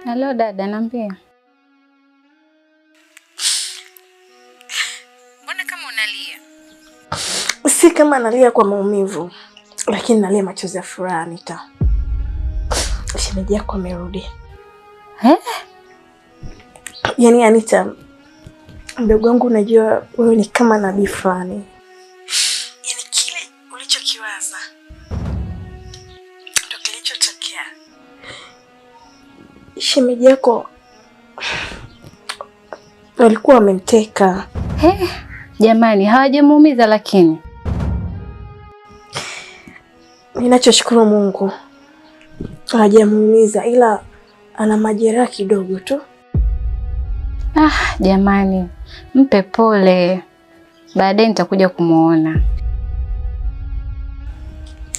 Halo dada, niambie. Mbona kama unalia? Si kama nalia kwa maumivu, lakini nalia machozi ya furaha. Anita, shemeji yako amerudi. Yaani Anita, mdogo wangu, unajua wewe ni kama nabii fulani. Yaani kile ulichokiwaza ndio kilichotokea. Shemeji yako walikuwa wamemteka. Jamani, hawajamuumiza lakini. Ninachoshukuru Mungu hawajamuumiza, ila ana majeraha kidogo tu. Jamani, mpe pole. Baadaye nitakuja kumuona.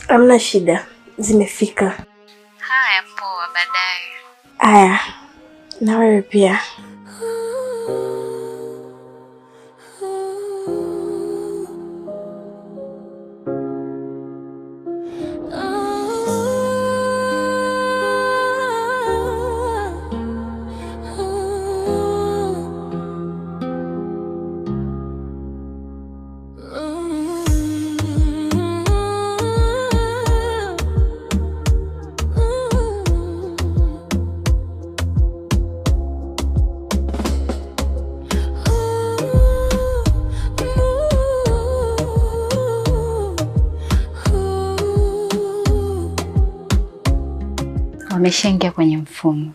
Hamna shida, zimefika. Haya, poa, baadaye. Haya, na wewe pia. Wameshaingia kwenye mfumo.